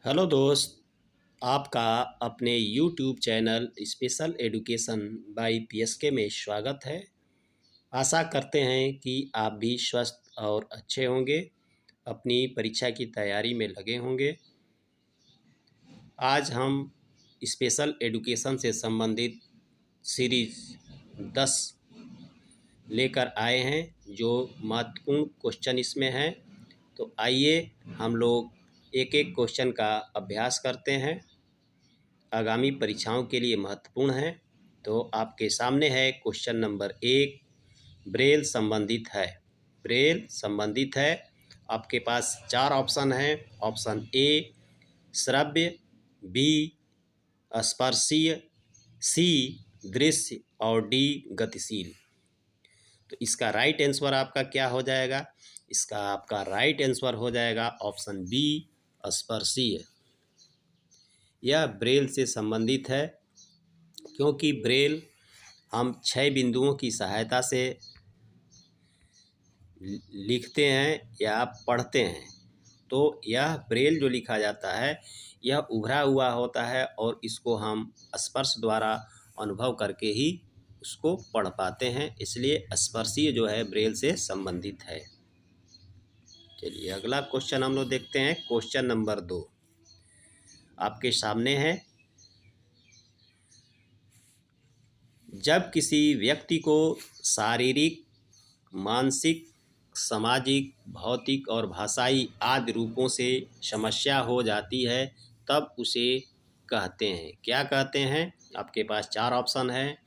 Hello दोस्त, आपका अपने YouTube channel special education by PSK में स्वागत है। आशा करते हैं कि आप भी स्वस्थ और अच्छे होंगे, अपनी परीक्षा की तैयारी में लगे होंगे। आज हम स्पेशल एजुकेशन से संबंधित सीरीज 10 लेकर आए हैं, जो महत्वपूर्ण क्वेश्चन इसमें हैं। तो आइए हम लोग एक एक क्वेश्चन का अभ्यास करते हैं, आगामी परीक्षाओं के लिए महत्वपूर्ण है। तो आपके सामने है क्वेश्चन नंबर 1, ब्रेल संबंधित है। ब्रेल संबंधित है, आपके पास 4 ऑप्शन हैं। ऑप्शन ए श्रव्य, बी स्पर्शीय, सी दृश्य और डी गतिशील। तो इसका राइट आंसर आपका क्या हो जाएगा? इसका आपका राइट आंसर हो जाएगा ऑप्शन बी स्पर्शीय। यह ब्रेल से संबंधित है, क्योंकि ब्रेल हम 6 बिंदुओं की सहायता से लिखते हैं या पढ़ते हैं। तो यह ब्रेल जो लिखा जाता है, यह उभरा हुआ होता है और इसको हम स्पर्श द्वारा अनुभव करके ही उसको पढ़ पाते हैं। इसलिए स्पर्शीय जो है ब्रेल से संबंधित है। चलिए अगला क्वेश्चन हम लोग देखते हैं। क्वेश्चन नंबर 2 आपके सामने है। जब किसी व्यक्ति को शारीरिक, मानसिक, सामाजिक, भौतिक और भाषाई आदि रूपों से समस्या हो जाती है, तब उसे कहते हैं, क्या कहते हैं? आपके पास 4 ऑप्शन है।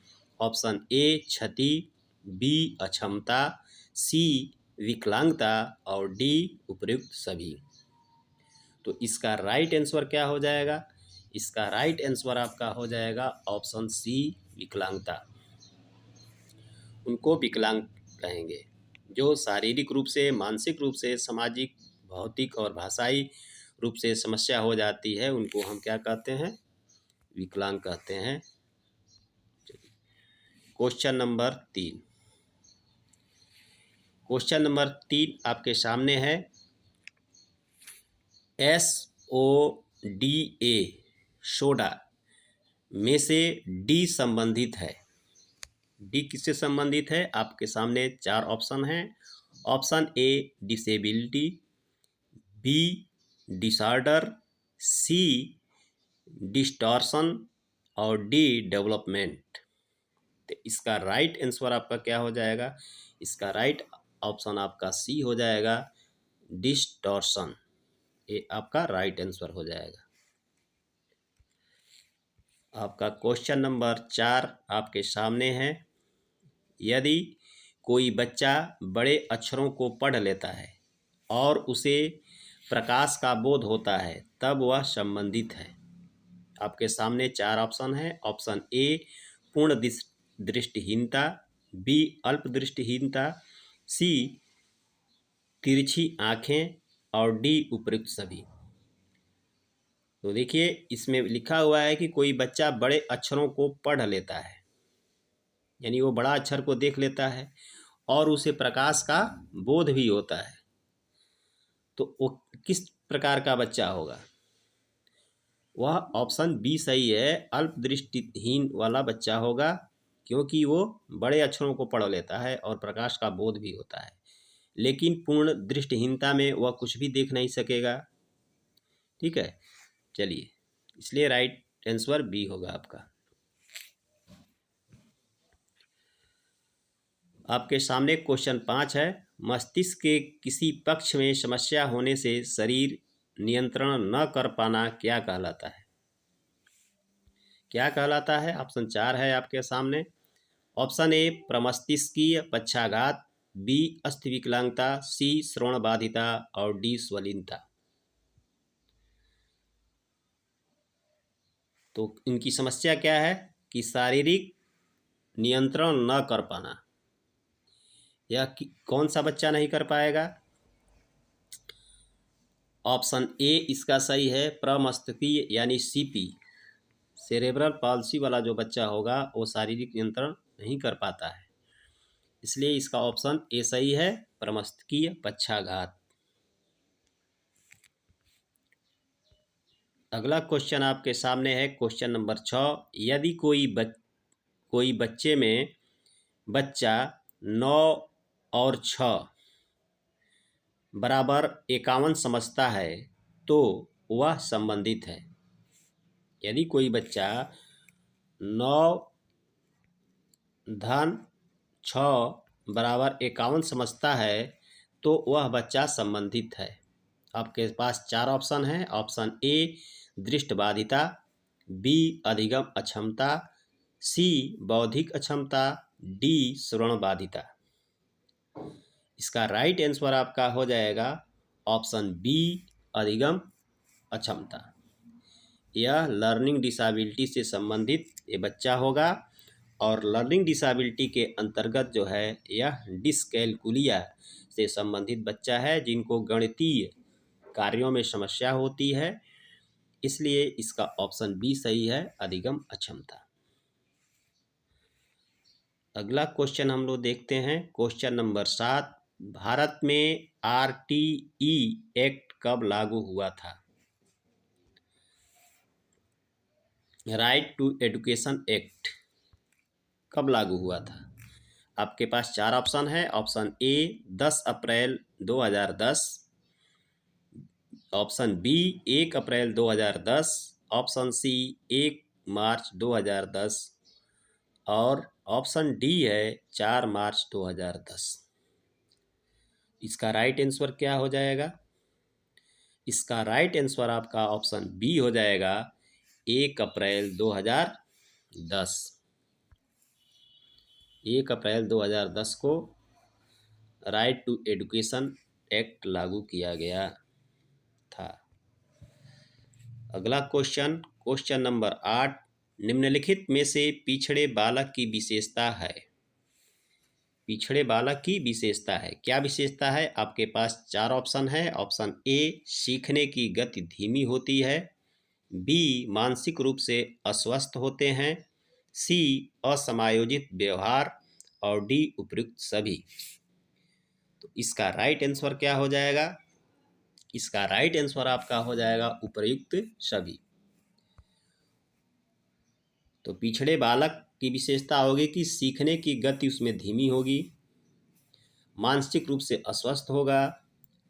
ऑप्शन ए क्षति, बी अक्षमता, सी विकलांगता और डी उपयुक्त सभी। तो इसका राइट आंसर क्या हो जाएगा? इसका राइट आंसर आपका हो जाएगा ऑप्शन सी विकलांगता। उनको विकलांग कहेंगे जो शारीरिक रूप से, मानसिक रूप से, सामाजिक, भौतिक और भाषाई रूप से समस्या हो जाती है, उनको हम क्या कहते हैं? विकलांग कहते हैं। Question number 3। क्वेश्चन नंबर 3 आपके सामने है। SODA सोडा में से डी संबंधित है। डी किससे संबंधित है? आपके सामने 4 ऑप्शन हैं। Option A disability, B disorder, C distortion और डी डेवलपमेंट। तो इसका राइट आंसर आपका क्या हो जाएगा? इसका राइट ऑप्शन आपका सी हो जाएगा, डिस्टॉर्शन। ये आपका राइट आंसर हो जाएगा। आपका क्वेश्चन नंबर 4 आपके सामने है। यदि कोई बच्चा बड़े अक्षरों को पढ़ लेता है और उसे प्रकाश का बोध होता है, तब वह संबंधित है। आपके सामने 4 ऑप्शन है। ऑप्शन ए पूर्ण दृष्टिहीनता, बी अल्प दृष्टिहीनता, सी तिरछी आँखें और डी उपयुक्त सभी। तो देखिए इसमें लिखा हुआ है कि कोई बच्चा बड़े अक्षरों को पढ़ लेता है, यानी वो बड़ा अक्षर को देख लेता है और उसे प्रकाश का बोध भी होता है। तो वो किस प्रकार का बच्चा होगा? वह ऑप्शन बी सही है, अल्प दृष्टिहीन वाला बच्चा होगा, क्योंकि वो बड़े अक्षरों को पढ़ लेता है और प्रकाश का बोध भी होता है, लेकिन पूर्ण दृष्टिहीनता में वह कुछ भी देख नहीं सकेगा। ठीक है, चलिए, इसलिए राइट आंसर बी होगा आपका। आपके सामने क्वेश्चन 5 है। मस्तिष्क के किसी पक्ष में समस्या होने से शरीर नियंत्रण न कर पाना क्या कहलाता है? क्या कहलाता है? ऑप्शन 4 है आपके सामने। ऑप्शन ए प्रमस्तिष्कीय पक्षाघात, बी अस्थि विकलांगता, सी श्रवण बाधिता और डी स्वलीनता। तो इनकी समस्या क्या है? कि शारीरिक नियंत्रण न कर पाना। यह कौन सा बच्चा नहीं कर पाएगा? ऑप्शन ए इसका सही है, प्रमस्तिष्कीय यानी सीपी, सेरेब्रल पाल्सी वाला जो बच्चा होगा वो शारीरिक नियंत्रण नहीं कर पाता है, इसलिए इसका ऑप्शन ए सही है, प्रमस्तिष्कीय पक्षाघात। अगला क्वेश्चन आपके सामने है क्वेश्चन नंबर 6। यदि कोई बच्चे में बच्चा 9 और 6 बराबर 51 समझता है तो वह संबंधित है। यदि कोई बच्चा 9 धन 6 बराबर 51 समझता है तो वह बच्चा संबंधित है। आपके पास 4 ऑप्शन हैं। ऑप्शन ए दृष्टिबाधिता, बी अधिगम अक्षमता, सी बौद्धिक अक्षमता, डी श्रवणबाधिता। इसका राइट आंसर आपका हो जाएगा ऑप्शन बी अधिगम अक्षमता। यह लर्निंग डिसेबिलिटी से संबंधित ये बच्चा होगा और लर्निंग डिसेबिलिटी के अंतर्गत जो है यह डिसकैलकुलिया से संबंधित बच्चा है, जिनको गणितीय कार्यों में समस्या होती है। इसलिए इसका ऑप्शन बी सही है, अधिगम अक्षमता। अगला क्वेश्चन हम लोग देखते हैं क्वेश्चन नंबर 7। भारत में आरटीई एक्ट कब लागू हुआ था? राइट टू एजुकेशन एक्ट कब लागू हुआ था? आपके पास 4 ऑप्शन है। ऑप्शन ए 10 अप्रैल 2010, ऑप्शन बी 1 अप्रैल 2010, ऑप्शन सी 1 मार्च 2010 और ऑप्शन डी है 4 मार्च 2010। इसका राइट आंसर क्या हो जाएगा? इसका राइट आंसर आपका ऑप्शन बी हो जाएगा 1 अप्रैल 2010। 1 अप्रैल 2010 को राइट टू एजुकेशन एक्ट लागू किया गया था। अगला क्वेश्चन नंबर 8। निम्नलिखित में से पिछड़े बालक की विशेषता है। पिछड़े बालक की विशेषता है, क्या विशेषता है? आपके पास 4 ऑप्शन है। ऑप्शन ए सीखने की गति धीमी होती है, बी मानसिक रूप से अस्वस्थ होते हैं, सी असमायोजित व्यवहार और डी उपयुक्त सभी। तो इसका राइट आंसर क्या हो जाएगा? इसका राइट आंसर आपका हो जाएगा उपयुक्त सभी। तो पिछड़े बालक की विशेषता होगी कि सीखने की गति उसमें धीमी होगी, मानसिक रूप से अस्वस्थ होगा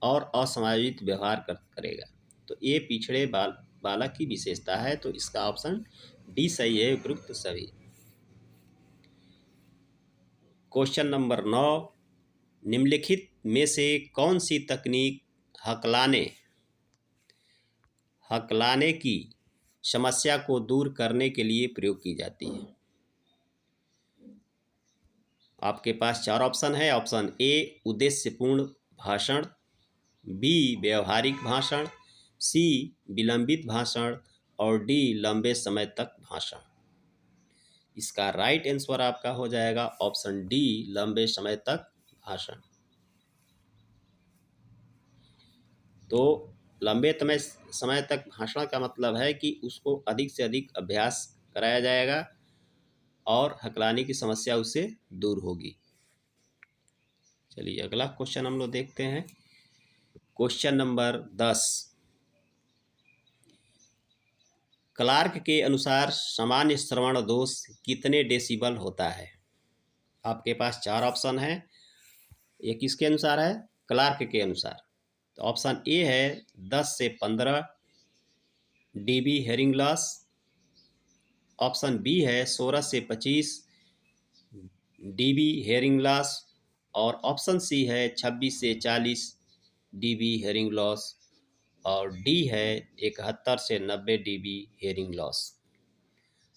और असमायोजित व्यवहार करेगा। तो ये पिछड़े बालक की विशेषता है। तो इसका ऑप्शन डी सही है, उपयुक्त सभी। Question number 9। निम्नलिखित में से कौन सी तकनीक हकलाने की समस्या को दूर करने के लिए प्रयोग की जाती है? आपके पास 4 ऑप्शन है। ऑप्शन ए उद्देश्यपूर्ण भाषण, बी व्यवहारिक भाषण, सी विलंबित भाषण और डी लंबे समय तक भाषण। इसका राइट आंसर आपका हो जाएगा ऑप्शन डी लंबे समय तक भाषण। तो लंबे समय तक भाषण का मतलब है कि उसको अधिक से अधिक अभ्यास कराया जाएगा और हकलाने की समस्या उससे दूर होगी। चलिए अगला क्वेश्चन हम लोग देखते हैं क्वेश्चन नंबर 10। क्लार्क के अनुसार सामान्य श्रवण दोष कितने डेसिबल होता है? आपके पास 4 ऑप्शन है। ये किसके अनुसार है? क्लार्क के अनुसार। तो ऑप्शन ए है 10 से 15 dB hearing loss, option B है 16 से 25 डीबी हेयरिंग लॉस और ऑप्शन सी है 26 से 40 डीबी हेयरिंग लॉस और डी है 71 से 90 डीबी हेयरिंग लॉस।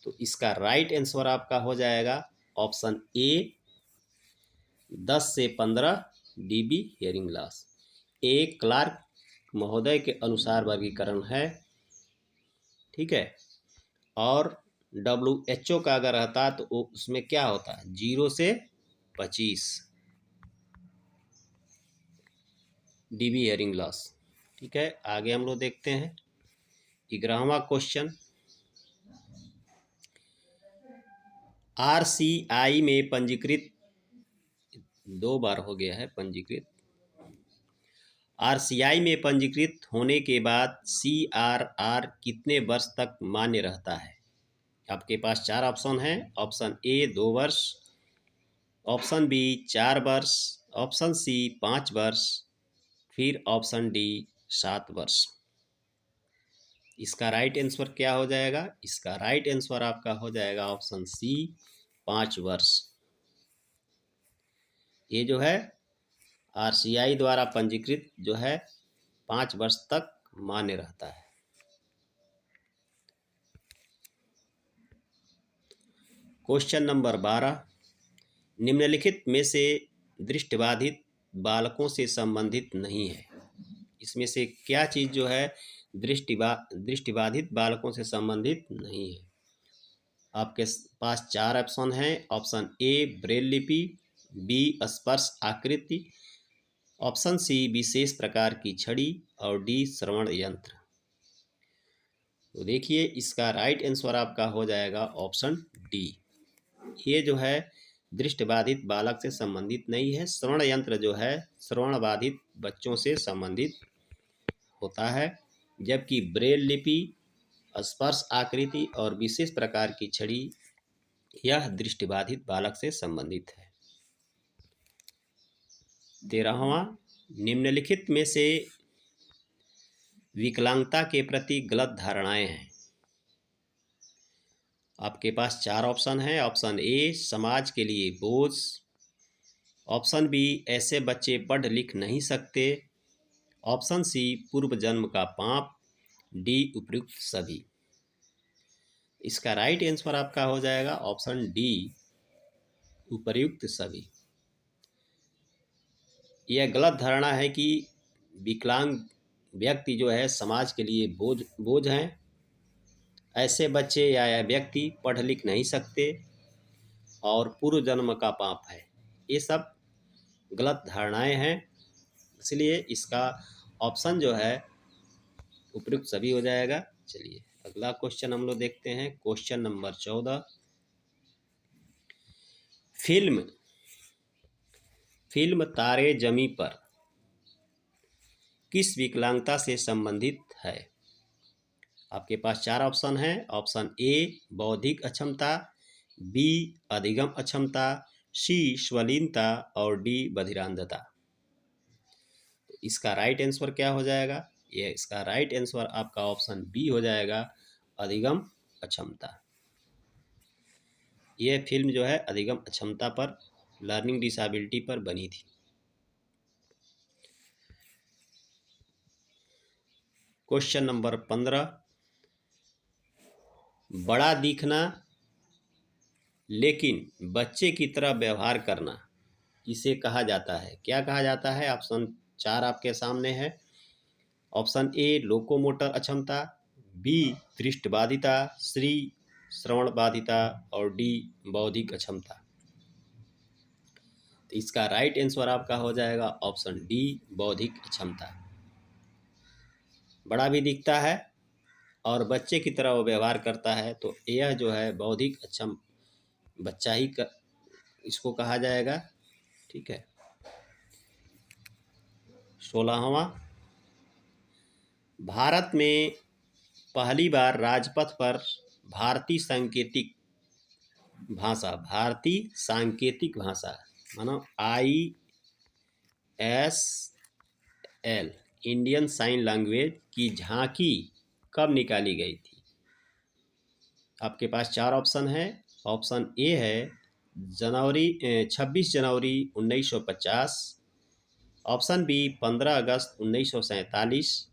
तो इसका राइट आंसर आपका हो जाएगा ऑप्शन ए 10 से 15 डीबी हेयरिंग लॉस। ए क्लार्क महोदय के अनुसार वर्गीकरण है, ठीक है। और WHO का अगर रहता तो उसमें क्या होता है? 0 से 25 डीबी हेयरिंग लॉस, ठीक है। आगे हम लोग देखते हैं 11वां क्वेश्चन। RCI में पंजीकृत 2 बार हो गया है पंजीकृत। आरसीआई में पंजीकृत होने के बाद सीआरआर कितने वर्ष तक मान्य रहता है? आपके पास चार ऑप्शन हैं। ऑप्शन ए 2 वर्ष, ऑप्शन बी 4 वर्ष, ऑप्शन सी 5 वर्ष, फिर ऑप्शन डी 7 वर्ष। इसका राइट आंसर क्या हो जाएगा? इसका राइट आंसर आपका हो जाएगा ऑप्शन सी 5 वर्ष। ये जो है आरसीआई द्वारा पंजीकृत जो है 5 वर्ष तक मान्य रहता है। क्वेश्चन नंबर 12, निम्नलिखित में से दृष्टिबाधित बालकों से संबंधित नहीं है। इसमें से क्या चीज़ जो है दृष्टिबाधित बालकों से संबंधित नहीं है? आपके पास चार ऑप्शन हैं। ऑप्शन ए ब्रेल लिपि, बी स्पर्श आकृति, ऑप्शन सी विशेष प्रकार की छड़ी और डी श्रवण यंत्र। तो देखिए इसका राइट आंसर आपका हो जाएगा ऑप्शन डी। ये जो है दृष्टिबाधित बालक से संबंधित नहीं है। श्रवण यंत्र जो है श्रवण बाधित बच्चों से संबंधित होता है, जबकि ब्रेल लिपि, स्पर्श आकृति और विशेष प्रकार की छड़ी यह दृष्टिबाधित बालक से संबंधित है। 13वां, निम्नलिखित में से विकलांगता के प्रति गलत धारणाएं हैं। आपके पास चार ऑप्शन हैं। ऑप्शन ए समाज के लिए बोझ, ऑप्शन बी ऐसे बच्चे पढ़ लिख नहीं सकते, ऑप्शन सी पूर्व जन्म का पाप, डी उपयुक्त सभी। इसका राइट आंसर आपका हो जाएगा ऑप्शन डी उपयुक्त सभी। यह गलत धारणा है कि विकलांग व्यक्ति जो है समाज के लिए बोझ हैं। ऐसे बच्चे या व्यक्ति पढ़ लिख नहीं सकते और पूर्व जन्म का पाप है। ये सब गलत धारणाएं हैं, इसलिए इसका ऑप्शन जो है उपयुक्त सभी हो जाएगा। चलिए अगला क्वेश्चन हम लोग देखते हैं। क्वेश्चन नंबर 14, फिल्म तारे जमी पर किस विकलांगता से संबंधित है? आपके पास चार ऑप्शन हैं। ऑप्शन ए बौद्धिक अक्षमता, बी अधिगम अक्षमता, सी श्वलीनता और डी बधिरांधता। तो इसका राइट आंसर क्या हो जाएगा? ये इसका राइट आंसर आपका ऑप्शन बी हो जाएगा अधिगम अक्षमता। यह फिल्म जो है अधिगम अक्षमता पर, लर्निंग डिसेबिलिटी पर बनी थी। क्वेश्चन नंबर 15, बड़ा दिखना लेकिन बच्चे की तरह व्यवहार करना इसे कहा जाता है। क्या कहा जाता है? ऑप्शन चार आपके सामने है। ऑप्शन ए लोकोमोटर अक्षमता, बी दृष्टिबाधिता, सी श्रवण बाधिता और डी बौद्धिक अक्षमता। तो इसका राइट आंसर आपका हो जाएगा ऑप्शन डी बौद्धिक अक्षमता। बड़ा भी दिखता है और बच्चे की तरह वो व्यवहार करता है, तो यह जो है बौद्धिक अक्षम बच्चा ही इसको कहा जाएगा। ठीक है। 16वां, भारत में पहली बार राजपथ पर भारतीय सांकेतिक भाषा मानो ISL इंडियन साइन लैंग्वेज की झांकी कब निकाली गई थी? आपके पास चार ऑप्शन है। ऑप्शन ए है 26 जनवरी 1950, ऑप्शन बी 15 अगस्त 1947,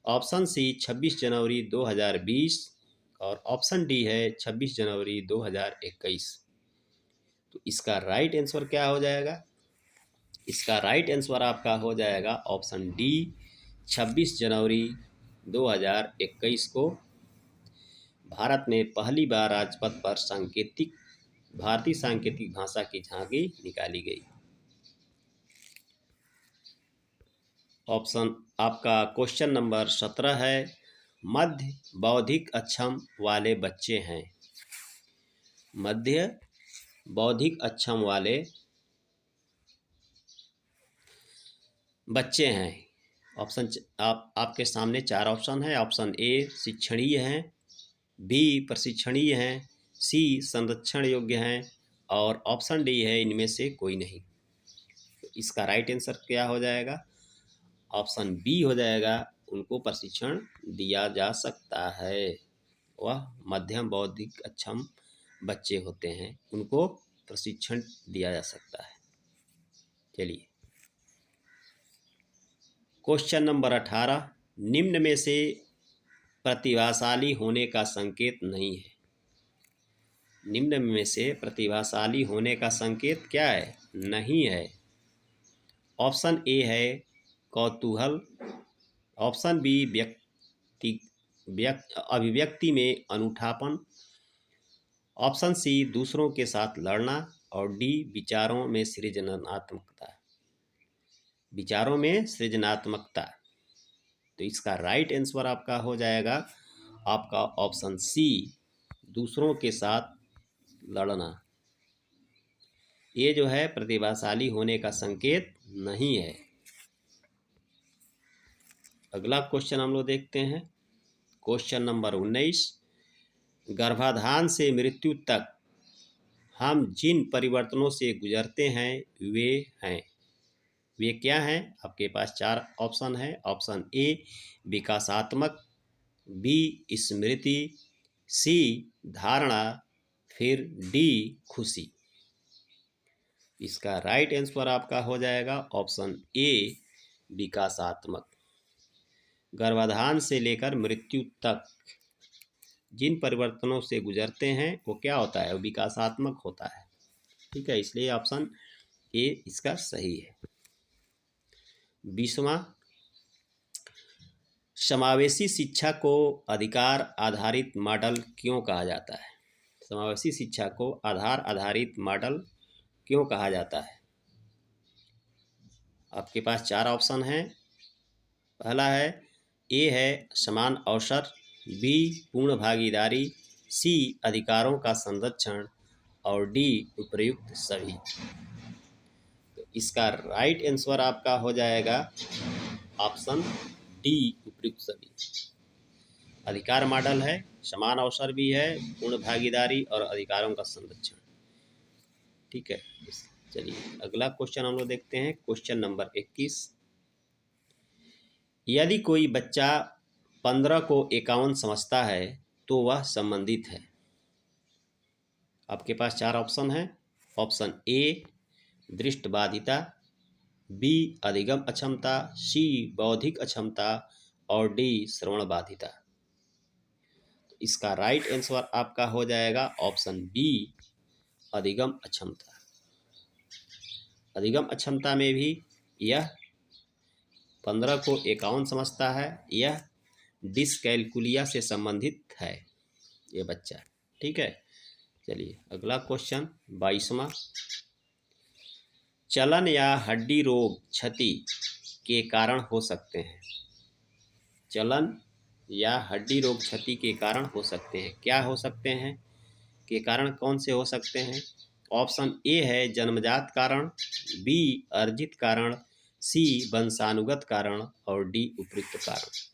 ऑप्शन सी 26 जनवरी 2020 और ऑप्शन डी है 26 जनवरी 2021। तो इसका राइट आंसर क्या हो जाएगा? इसका राइट आंसर आपका हो जाएगा ऑप्शन डी 26 जनवरी 2021 को भारत में पहली बार राजपथ पर भारतीय सांकेतिक भाषा की झांकी निकाली गई। ऑप्शन आपका क्वेश्चन नंबर 17 है, मध्य बौद्धिक अक्षम वाले बच्चे हैं। मध्य बौद्धिक अक्षम वाले बच्चे हैं। आपके सामने 4 ऑप्शन है। ऑप्शन ए शिक्षणीय हैं, बी प्रशिक्षणीय हैं, सी संरक्षण योग्य हैं और ऑप्शन डी है इनमें से कोई नहीं। तो इसका राइट आंसर क्या हो जाएगा? ऑप्शन बी हो जाएगा, उनको प्रशिक्षण दिया जा सकता है। वह मध्यम बौद्धिक अक्षम बच्चे होते हैं, उनको प्रशिक्षण दिया जा सकता है। चलिए क्वेश्चन नंबर 18, निम्न में से प्रतिभाशाली होने का संकेत नहीं है। निम्न में से प्रतिभाशाली होने का संकेत क्या है? नहीं है। ऑप्शन ए है कौतूहल, ऑप्शन बी अभिव्यक्ति में अनूठापन, ऑप्शन सी दूसरों के साथ लड़ना और डी विचारों में सृजनात्मकता। विचारों में सृजनात्मकता। तो इसका राइट आंसर आपका हो जाएगा आपका ऑप्शन सी, दूसरों के साथ लड़ना। ये जो है प्रतिभाशाली होने का संकेत नहीं है। अगला क्वेश्चन हम लोग देखते हैं। क्वेश्चन नंबर 19, गर्भाधान से मृत्यु तक हम जिन परिवर्तनों से गुजरते हैं वे क्या हैं? आपके पास 4 ऑप्शन है। ऑप्शन ए विकासात्मक, बी स्मृति, सी धारणा, फिर डी खुशी। इसका राइट आंसर आपका हो जाएगा ऑप्शन ए विकासात्मक। गर्भाधान से लेकर मृत्यु तक जिन परिवर्तनों से गुजरते हैं वो क्या होता है? वो विकासात्मक होता है। ठीक है, इसलिए ऑप्शन ए इसका सही है। 20वां, समावेशी शिक्षा को अधिकार आधारित मॉडल क्यों कहा जाता है? समावेशी शिक्षा को आधार आधारित मॉडल क्यों कहा जाता है? आपके पास 4 ऑप्शन हैं। पहला है ए है समान अवसर, बी पूर्ण भागीदारी, सी अधिकारों का संरक्षण और डी उपयुक्त सभी। तो इसका राइट आंसर आपका हो जाएगा ऑप्शन डी उपयुक्त सभी। अधिकार मॉडल है, समान अवसर भी है, पूर्ण भागीदारी और अधिकारों का संरक्षण। ठीक है, चलिए अगला क्वेश्चन हम लोग देखते हैं। क्वेश्चन नंबर 21, यदि कोई बच्चा 15 को 51 समझता है तो वह संबंधित है। आपके पास 4 ऑप्शन है। ऑप्शन ए दृष्टिबाधिता, बी अधिगम अक्षमता, सी बौद्धिक अक्षमता और डी श्रवण बाधिता। इसका राइट आंसर आपका हो जाएगा ऑप्शन बी अधिगम अक्षमता। अधिगम अक्षमता में भी यह 15 को 51 समझता है। यह डिसकैलकुलिया से संबंधित है ये बच्चा। ठीक है, चलिए अगला क्वेश्चन 22वां, चलन या हड्डी रोग क्षति के कारण हो सकते हैं। चलन या हड्डी रोग क्षति के कारण हो सकते हैं। क्या हो सकते हैं? के कारण कौन से हो सकते हैं? ऑप्शन ए है जन्मजात कारण, बी अर्जित कारण, सी वंशानुगत कारण और डी उपयुक्त कारण।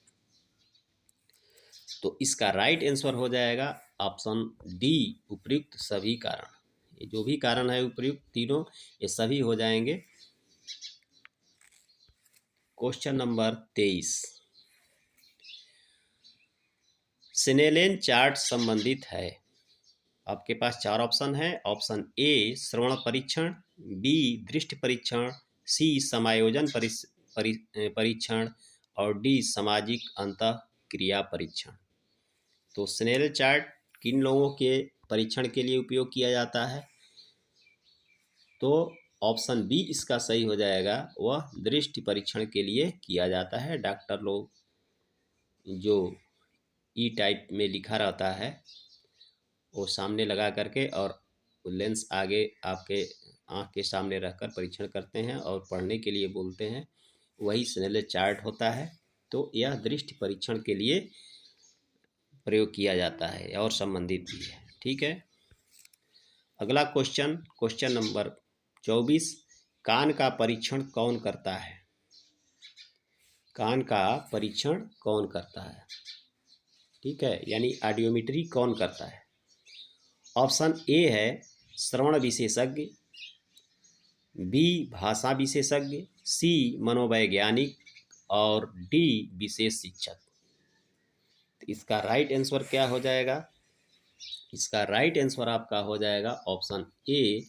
तो इसका राइट आंसर हो जाएगा ऑप्शन डी उपयुक्त सभी कारण। ये जो भी कारण है उपयुक्त तीनों, ये सभी हो जाएंगे। क्वेश्चन नंबर 23, सिनेलेन चार्ट संबंधित है। आपके पास 4 ऑप्शन है। ऑप्शन ए श्रवण परीक्षण, बी दृष्टि परीक्षण, सी समायोजन परीक्षण और डी सामाजिक अंतःक्रिया परीक्षण। तो स्नेल चार्ट किन लोगों के परीक्षण के लिए उपयोग किया जाता है? तो ऑप्शन बी इसका सही हो जाएगा, वह दृष्टि परीक्षण के लिए किया जाता है। डॉक्टर लोग जो ई टाइप में लिखा रहता है वो सामने लगा करके और लेंस आगे आपके आँख के सामने रखकर परीक्षण करते हैं और पढ़ने के लिए बोलते हैं, वही स्नेल चार्ट होता है। तो यह दृष्टि परीक्षण के लिए प्रयोग किया जाता है और संबंधित भी है। ठीक है, अगला क्वेश्चन नंबर 24, कान का परीक्षण कौन करता है? कान का परीक्षण कौन करता है? ठीक है, यानी ऑडियोमेट्री कौन करता है? ऑप्शन ए है श्रवण विशेषज्ञ, बी भाषा विशेषज्ञ, सी मनोवैज्ञानिक और डी विशेष शिक्षक। तो इसका राइट आंसर क्या हो जाएगा? इसका राइट आंसर आपका हो जाएगा ऑप्शन ए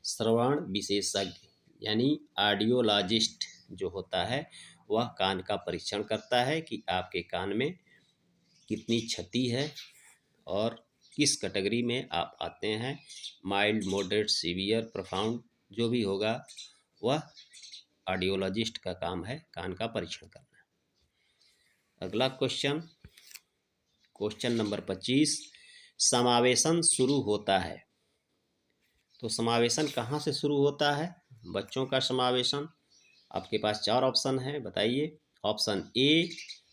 श्रवण विशेषज्ञ, यानी ऑडियोलॉजिस्ट जो होता है वह कान का परीक्षण करता है कि आपके कान में कितनी क्षति है और किस कैटेगरी में आप आते हैं, माइल्ड, मॉडरेट, सीवियर, प्रोफाउंड, जो भी होगा वह ऑडियोलॉजिस्ट का काम है कान का परीक्षण करना। अगला क्वेश्चन, क्वेश्चन नंबर 25, समावेशन शुरू होता है। तो समावेशन कहाँ से शुरू होता है? बच्चों का समावेशन आपके पास 4 ऑप्शन है, बताइए। ऑप्शन ए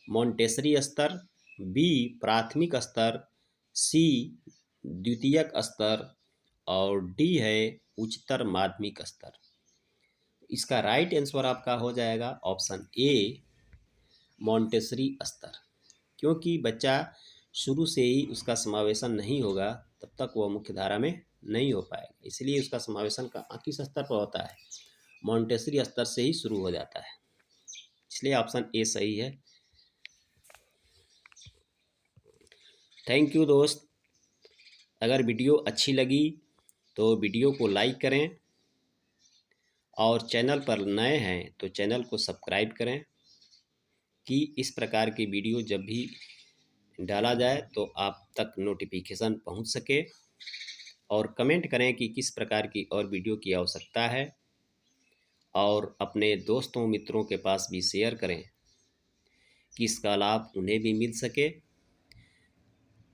मोंटेसरी स्तर, बी प्राथमिक स्तर, सी द्वितीयक स्तर और डी है उच्चतर माध्यमिक स्तर। इसका राइट आंसर आपका हो जाएगा ऑप्शन ए मोंटेसरी स्तर, क्योंकि बच्चा शुरू से ही उसका समावेशन नहीं होगा तब तक वह मुख्य धारा में नहीं हो पाएगा, इसलिए उसका समावेशन का किस स्तर पर होता है? मोंटेसरी स्तर से ही शुरू हो जाता है, इसलिए ऑप्शन ए सही है। थैंक यू दोस्त। अगर वीडियो अच्छी लगी तो वीडियो को लाइक करें और चैनल पर नए हैं तो चैनल को सब्सक्राइब करें कि इस प्रकार की वीडियो जब भी डाला जाए तो आप तक नोटिफिकेशन पहुंच सके। और कमेंट करें कि किस प्रकार की और वीडियो की आवश्यकता है और अपने दोस्तों मित्रों के पास भी शेयर करें कि इसका लाभ उन्हें भी मिल सके।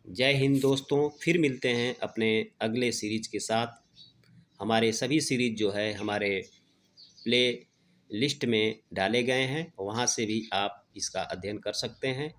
जय हिंद दोस्तों, फिर मिलते हैं अपने अगले सीरीज के साथ। हमारे सभी सीरीज जो है हमारे प्ले लिस्ट में डाले गए हैं, वहाँ से भी आप इसका अध्ययन कर सकते हैं।